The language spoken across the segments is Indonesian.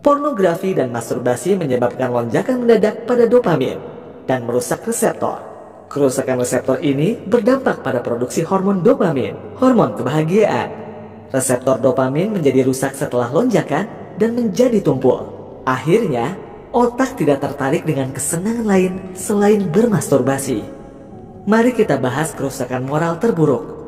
Pornografi dan masturbasi menyebabkan lonjakan mendadak pada dopamin dan merusak reseptor. Kerusakan reseptor ini berdampak pada produksi hormon dopamin, hormon kebahagiaan. Reseptor dopamin menjadi rusak setelah lonjakan dan menjadi tumpul. Akhirnya, otak tidak tertarik dengan kesenangan lain selain bermasturbasi. Mari kita bahas kerusakan moral terburuk.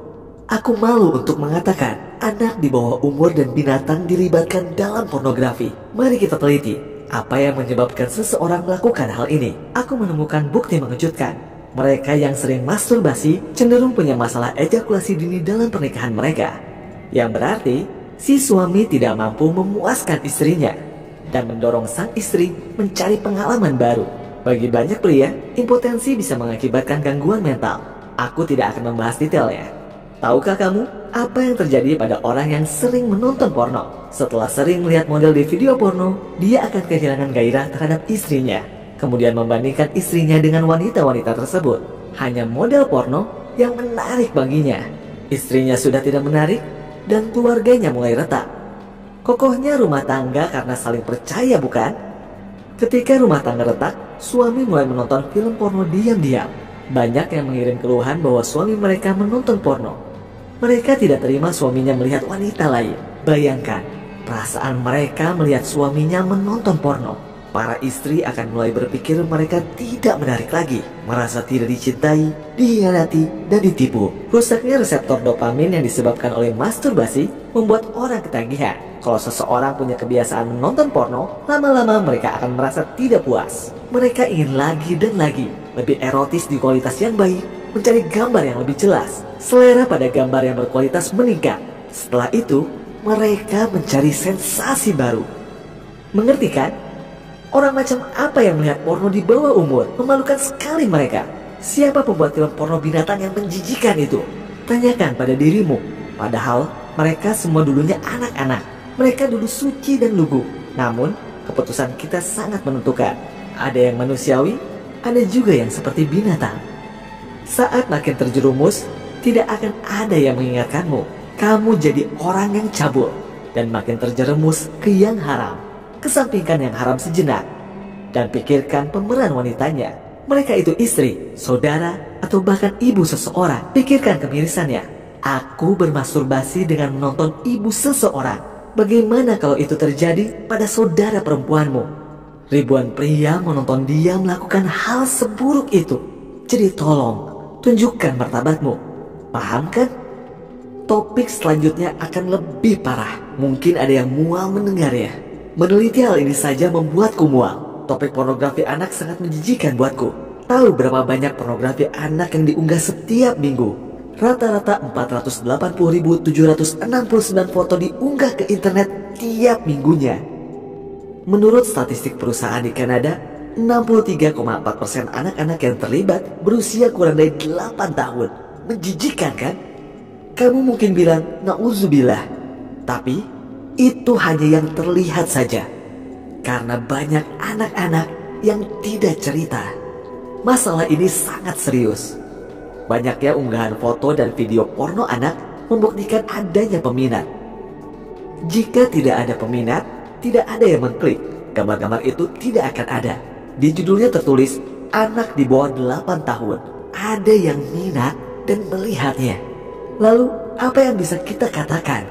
Aku malu untuk mengatakan anak di bawah umur dan binatang dilibatkan dalam pornografi. Mari kita teliti apa yang menyebabkan seseorang melakukan hal ini. Aku menemukan bukti mengejutkan. Mereka yang sering masturbasi cenderung punya masalah ejakulasi dini dalam pernikahan mereka. Yang berarti si suami tidak mampu memuaskan istrinya dan mendorong sang istri mencari pengalaman baru. Bagi banyak pria, impotensi bisa mengakibatkan gangguan mental. Aku tidak akan membahas detailnya. Tahukah kamu apa yang terjadi pada orang yang sering menonton porno? Setelah sering melihat model di video porno, dia akan kehilangan gairah terhadap istrinya. Kemudian membandingkan istrinya dengan wanita-wanita tersebut. Hanya model porno yang menarik baginya. Istrinya sudah tidak menarik dan keluarganya mulai retak. Kokohnya rumah tangga karena saling percaya, bukan? Ketika rumah tangga retak, suami mulai menonton film porno diam-diam. Banyak yang mengirim keluhan bahwa suami mereka menonton porno. Mereka tidak terima suaminya melihat wanita lain. Bayangkan perasaan mereka melihat suaminya menonton porno. Para istri akan mulai berpikir mereka tidak menarik lagi, merasa tidak dicintai, dikhianati, dan ditipu. Rusaknya reseptor dopamin yang disebabkan oleh masturbasi membuat orang ketagihan. Kalau seseorang punya kebiasaan menonton porno, lama-lama mereka akan merasa tidak puas. Mereka ingin lagi dan lagi, lebih erotis di kualitas yang baik, mencari gambar yang lebih jelas. Selera pada gambar yang berkualitas meningkat. Setelah itu, mereka mencari sensasi baru. Mengerti kan? Orang macam apa yang melihat porno di bawah umur? Memalukan sekali mereka. Siapa pembuat film porno binatang yang menjijikan itu? Tanyakan pada dirimu. Padahal mereka semua dulunya anak-anak. Mereka dulu suci dan lugu. Namun, keputusan kita sangat menentukan. Ada yang manusiawi, ada juga yang seperti binatang. Saat makin terjerumus, tidak akan ada yang mengingatkanmu. Kamu jadi orang yang cabul dan makin terjerumus ke yang haram. Kesampingkan yang haram sejenak dan pikirkan pemeran wanitanya. Mereka itu istri, saudara, atau bahkan ibu seseorang. Pikirkan kemirisannya. Aku bermasturbasi dengan menonton ibu seseorang. Bagaimana kalau itu terjadi pada saudara perempuanmu? Ribuan pria menonton dia melakukan hal seburuk itu. Jadi tolong, tunjukkan martabatmu. Paham kan? Topik selanjutnya akan lebih parah. Mungkin ada yang mual mendengarnya. Meneliti hal ini saja membuatku mual. Topik pornografi anak sangat menjijikan buatku. Tahu berapa banyak pornografi anak yang diunggah setiap minggu? Rata-rata 480.769 foto diunggah ke internet tiap minggunya. Menurut statistik perusahaan di Kanada, 63,4% anak-anak yang terlibat berusia kurang dari 8 tahun. Menjijikan kan? Kamu mungkin bilang, na'udzubillah. Tapi, itu hanya yang terlihat saja. Karena banyak anak-anak yang tidak cerita. Masalah ini sangat serius. Banyaknya unggahan foto dan video porno anak membuktikan adanya peminat. Jika tidak ada peminat, tidak ada yang mengklik. Gambar-gambar itu tidak akan ada. Di judulnya tertulis, anak di bawah 8 tahun. Ada yang minat dan melihatnya. Lalu, apa yang bisa kita katakan?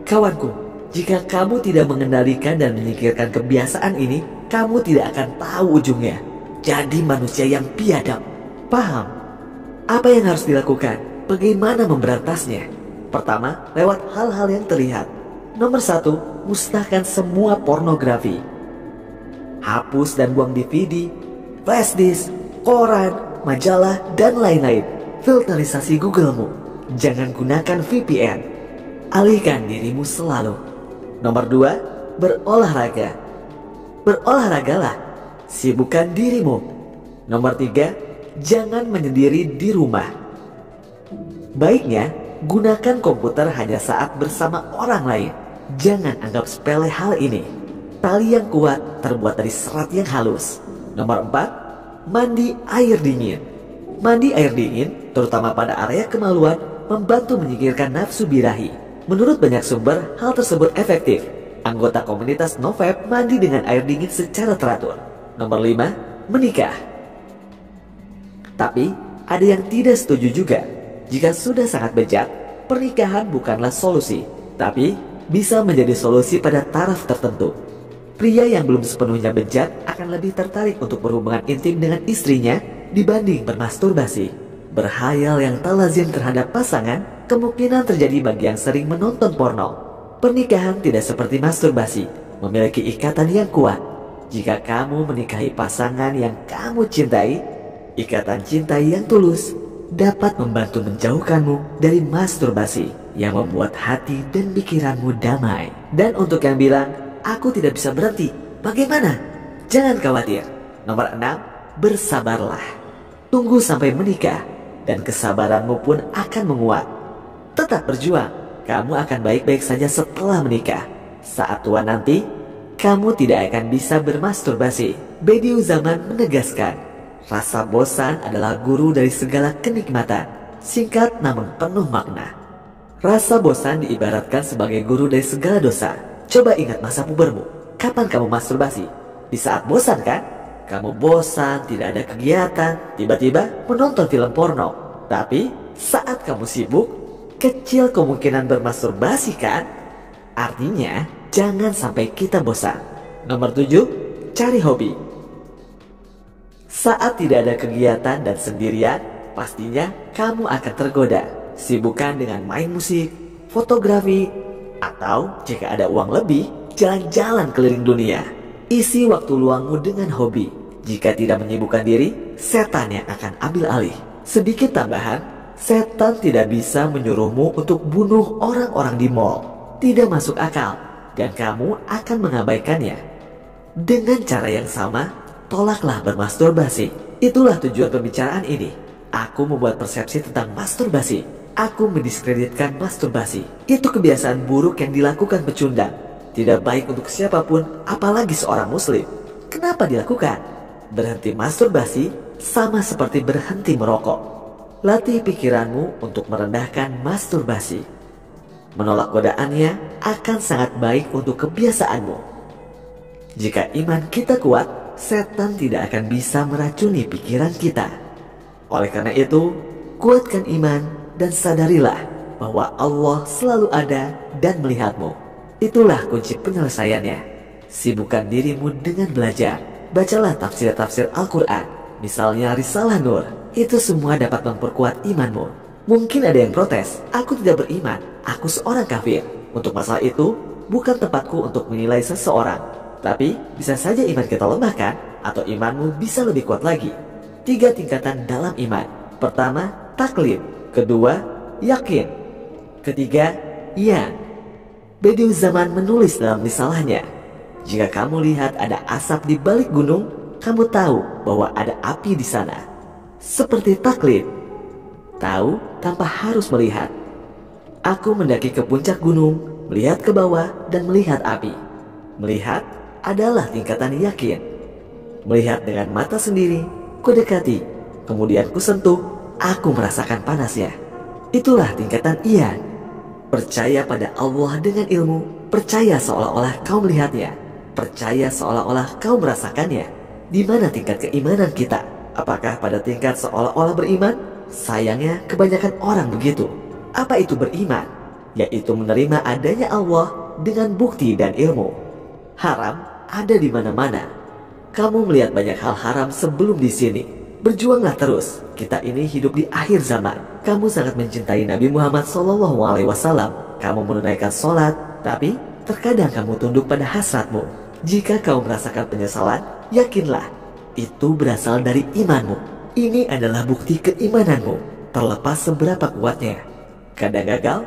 Kawanku, jika kamu tidak mengendalikan dan menyingkirkan kebiasaan ini, kamu tidak akan tahu ujungnya. Jadi manusia yang biadab. Paham? Apa yang harus dilakukan? Bagaimana memberantasnya? Pertama, lewat hal-hal yang terlihat. Nomor 1, musnahkan semua pornografi. Hapus dan buang DVD, flash disk, koran, majalah, dan lain-lain. Filterisasi Google-mu. Jangan gunakan VPN. Alihkan dirimu selalu. Nomor 2, berolahraga. Berolahragalah. Sibukkan dirimu. Nomor 3, jangan menyendiri di rumah. Baiknya, gunakan komputer hanya saat bersama orang lain. Jangan anggap sepele hal ini. Tali yang kuat terbuat dari serat yang halus. Nomor 4, mandi air dingin. Mandi air dingin, terutama pada area kemaluan, membantu menyingkirkan nafsu birahi. Menurut banyak sumber, hal tersebut efektif. Anggota komunitas NoVap mandi dengan air dingin secara teratur. Nomor 5, menikah. Tapi, ada yang tidak setuju juga. Jika sudah sangat bejat, pernikahan bukanlah solusi, tapi bisa menjadi solusi pada taraf tertentu. Pria yang belum sepenuhnya bejat akan lebih tertarik untuk berhubungan intim dengan istrinya dibanding bermasturbasi. Berhayal yang tak lazim terhadap pasangan kemungkinan terjadi bagi yang sering menonton porno. Pernikahan tidak seperti masturbasi, memiliki ikatan yang kuat. Jika kamu menikahi pasangan yang kamu cintai, ikatan cinta yang tulus dapat membantu menjauhkanmu dari masturbasi yang membuat hati dan pikiranmu damai. Dan untuk yang bilang, aku tidak bisa berhenti, bagaimana? Jangan khawatir. Nomor 6, bersabarlah. Tunggu sampai menikah, dan kesabaranmu pun akan menguat. Tetap berjuang. Kamu akan baik-baik saja setelah menikah. Saat tua nanti, kamu tidak akan bisa bermasturbasi. Bediüzzaman menegaskan, rasa bosan adalah guru dari segala kenikmatan. Singkat namun penuh makna. Rasa bosan diibaratkan sebagai guru dari segala dosa. Coba ingat masa pubermu. Kapan kamu masturbasi? Di saat bosan kan? Kamu bosan, tidak ada kegiatan, tiba-tiba menonton film porno. Tapi saat kamu sibuk, kecil kemungkinan bermasturbasi kan? Artinya, jangan sampai kita bosan. Nomor 7, cari hobi. Saat tidak ada kegiatan dan sendirian, pastinya kamu akan tergoda. Sibukkan dengan main musik, fotografi, atau jika ada uang lebih, jalan-jalan keliling dunia. Isi waktu luangmu dengan hobi. Jika tidak menyibukkan diri, setan yang akan ambil alih. Sedikit tambahan, setan tidak bisa menyuruhmu untuk bunuh orang-orang di mall. Tidak masuk akal, dan kamu akan mengabaikannya. Dengan cara yang sama, tolaklah bermasturbasi. Itulah tujuan pembicaraan ini. Aku membuat persepsi tentang masturbasi. Aku mendiskreditkan masturbasi. Itu kebiasaan buruk yang dilakukan pecundang. Tidak baik untuk siapapun, apalagi seorang muslim. Kenapa dilakukan? Berhenti masturbasi sama seperti berhenti merokok. Latih pikiranmu untuk merendahkan masturbasi. Menolak godaannya akan sangat baik untuk kebiasaanmu. Jika iman kita kuat, setan tidak akan bisa meracuni pikiran kita. Oleh karena itu, kuatkan iman dan sadarilah bahwa Allah selalu ada dan melihatmu. Itulah kunci penyelesaiannya. Sibukkan dirimu dengan belajar. Bacalah tafsir-tafsir Al-Quran, misalnya Risalah Nur. Itu semua dapat memperkuat imanmu. Mungkin ada yang protes, aku tidak beriman, aku seorang kafir. Untuk masalah itu, bukan tempatku untuk menilai seseorang. Tapi, bisa saja iman kita lemah kan? Atau imanmu bisa lebih kuat lagi. 3 tingkatan dalam iman. Pertama, taklid. Kedua, yakin. Ketiga, iyan. Bediüzzaman menulis dalam risalahnya, jika kamu lihat ada asap di balik gunung, kamu tahu bahwa ada api di sana. Seperti taklid, tahu tanpa harus melihat. Aku mendaki ke puncak gunung, melihat ke bawah dan melihat api. Melihat adalah tingkatan yakin. Melihat dengan mata sendiri, ku dekati, kemudian ku sentuh, aku merasakan panasnya. Itulah tingkatan iyan. Percaya pada Allah dengan ilmu, percaya seolah-olah kau melihatnya. Percaya seolah-olah kau merasakannya. Di mana tingkat keimanan kita? Apakah pada tingkat seolah-olah beriman? Sayangnya kebanyakan orang begitu. Apa itu beriman? Yaitu menerima adanya Allah dengan bukti dan ilmu. Haram ada di mana-mana. Kamu melihat banyak hal haram sebelum di sini. Berjuanglah terus. Kita ini hidup di akhir zaman. Kamu sangat mencintai Nabi Muhammad SAW. Kamu menunaikan sholat, tapi terkadang kamu tunduk pada hasratmu. Jika kau merasakan penyesalan, yakinlah itu berasal dari imanmu. Ini adalah bukti keimananmu, terlepas seberapa kuatnya. Kadang gagal,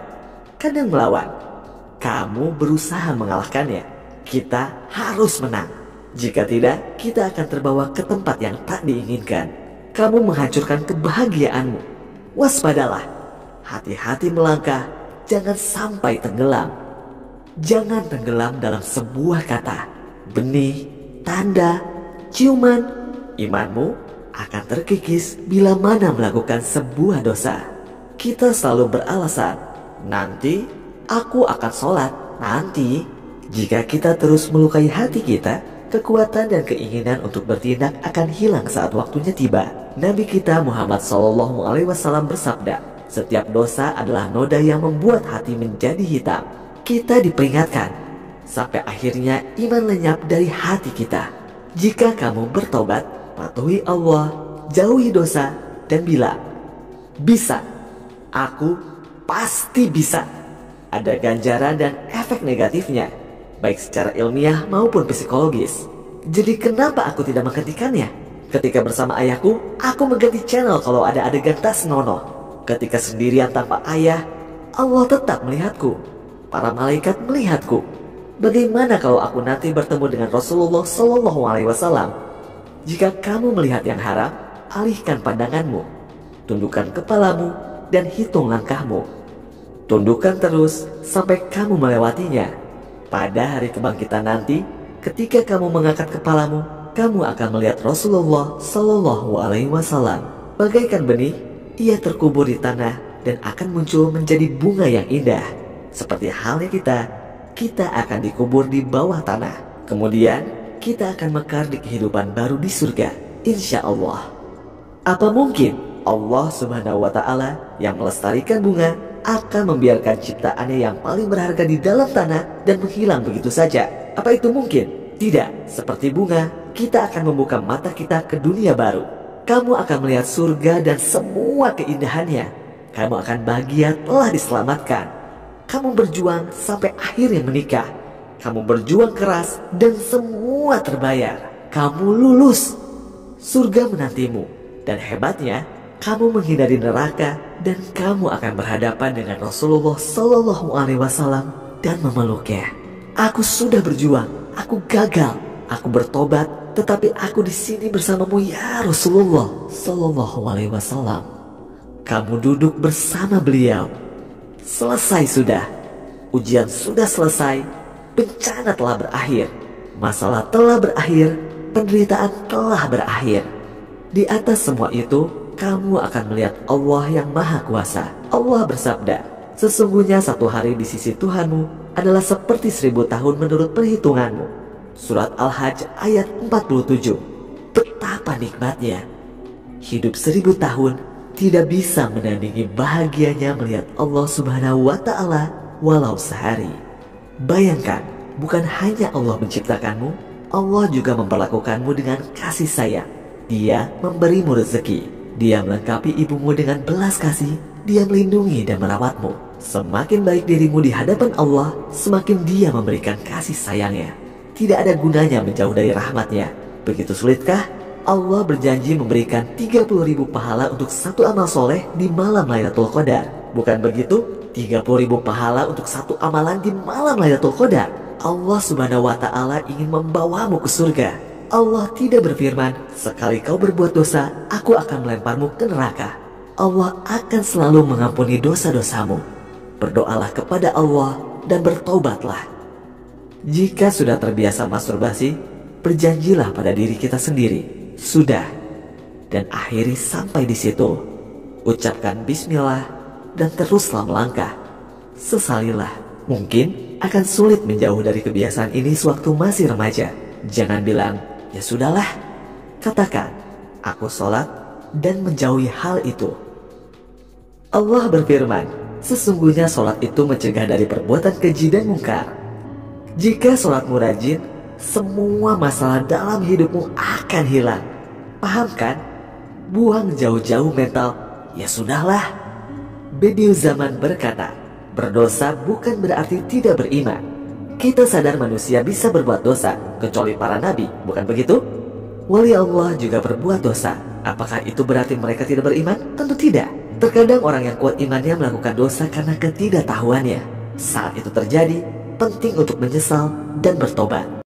kadang melawan. Kamu berusaha mengalahkannya. Kita harus menang. Jika tidak, kita akan terbawa ke tempat yang tak diinginkan. Kamu menghancurkan kebahagiaanmu. Waspadalah. Hati-hati melangkah, jangan sampai tenggelam. Jangan tenggelam dalam sebuah kata, benih, tanda, ciuman. Imanmu akan terkikis bila mana melakukan sebuah dosa. Kita selalu beralasan, nanti aku akan sholat, nanti. Jika kita terus melukai hati kita, kekuatan dan keinginan untuk bertindak akan hilang saat waktunya tiba. Nabi kita Muhammad SAW bersabda, setiap dosa adalah noda yang membuat hati menjadi hitam. Kita diperingatkan, sampai akhirnya iman lenyap dari hati kita. Jika kamu bertobat, patuhi Allah, jauhi dosa, dan bilang, bisa, aku pasti bisa. Ada ganjaran dan efek negatifnya, baik secara ilmiah maupun psikologis. Jadi kenapa aku tidak menghentikannya? Ketika bersama ayahku, aku mengganti channel kalau ada adegan tas nono. Ketika sendirian tanpa ayah, Allah tetap melihatku. Para malaikat melihatku. Bagaimana kalau aku nanti bertemu dengan Rasulullah SAW? Jika kamu melihat yang haram, alihkan pandanganmu, tundukkan kepalamu, dan hitung langkahmu. Tundukkan terus sampai kamu melewatinya. Pada hari kebangkitan nanti, ketika kamu mengangkat kepalamu, kamu akan melihat Rasulullah SAW. Bagaikan benih, ia terkubur di tanah dan akan muncul menjadi bunga yang indah. Seperti halnya kita akan dikubur di bawah tanah. Kemudian, kita akan mekar di kehidupan baru di surga, insya Allah. Apa mungkin Allah Subhanahu wa Ta'ala yang melestarikan bunga akan membiarkan ciptaannya yang paling berharga di dalam tanah dan menghilang begitu saja? Apa itu mungkin? Tidak. Seperti bunga, kita akan membuka mata kita ke dunia baru. Kamu akan melihat surga dan semua keindahannya. Kamu akan bahagia telah diselamatkan. Kamu berjuang sampai akhirnya menikah. Kamu berjuang keras dan semua terbayar. Kamu lulus. Surga menantimu. Dan hebatnya, kamu menghindari neraka dan kamu akan berhadapan dengan Rasulullah SAW dan memeluknya. Aku sudah berjuang, aku gagal, aku bertobat, tetapi aku di sini bersamamu ya Rasulullah SAW. Kamu duduk bersama beliau. Selesai sudah, ujian sudah selesai, bencana telah berakhir, masalah telah berakhir, penderitaan telah berakhir. Di atas semua itu, kamu akan melihat Allah yang Maha Kuasa. Allah bersabda, sesungguhnya satu hari di sisi Tuhanmu adalah seperti 1000 tahun menurut perhitunganmu. Surat Al-Hajj ayat 47. Betapa nikmatnya. Hidup 1000 tahun tidak bisa menandingi bahagianya melihat Allah Subhanahu wa Ta'ala walau sehari. Bayangkan, bukan hanya Allah menciptakanmu, Allah juga memperlakukanmu dengan kasih sayang. Dia memberimu rezeki. Dia melengkapi ibumu dengan belas kasih. Dia melindungi dan merawatmu. Semakin baik dirimu di hadapan Allah, semakin Dia memberikan kasih sayangnya. Tidak ada gunanya menjauh dari rahmatnya. Begitu sulitkah? Allah berjanji memberikan 30.000 pahala untuk satu amal soleh di malam Lailatul Qadar. Bukan begitu? 30.000 pahala untuk satu amalan di malam Lailatul Qadar. Allah Subhanahu wa Ta'ala ingin membawamu ke surga. Allah tidak berfirman, sekali kau berbuat dosa, aku akan melemparmu ke neraka. Allah akan selalu mengampuni dosa-dosamu. Berdoalah kepada Allah dan bertobatlah. Jika sudah terbiasa masturbasi, berjanjilah pada diri kita sendiri, sudah. Dan akhiri sampai di situ. Ucapkan bismillah dan teruslah melangkah. Sesalilah. Mungkin akan sulit menjauh dari kebiasaan ini sewaktu masih remaja. Jangan bilang, ya sudahlah. Katakan, aku sholat dan menjauhi hal itu. Allah berfirman, sesungguhnya sholat itu mencegah dari perbuatan keji dan mungkar. Jika sholatmu rajin, semua masalah dalam hidupmu akan hilang. Paham kan? Buang jauh-jauh mental, ya sudahlah. Bediüz Zaman berkata, berdosa bukan berarti tidak beriman. Kita sadar manusia bisa berbuat dosa, kecuali para nabi, bukan begitu? Wali Allah juga berbuat dosa. Apakah itu berarti mereka tidak beriman? Tentu tidak. Terkadang orang yang kuat imannya melakukan dosa karena ketidaktahuannya. Saat itu terjadi, penting untuk menyesal dan bertobat.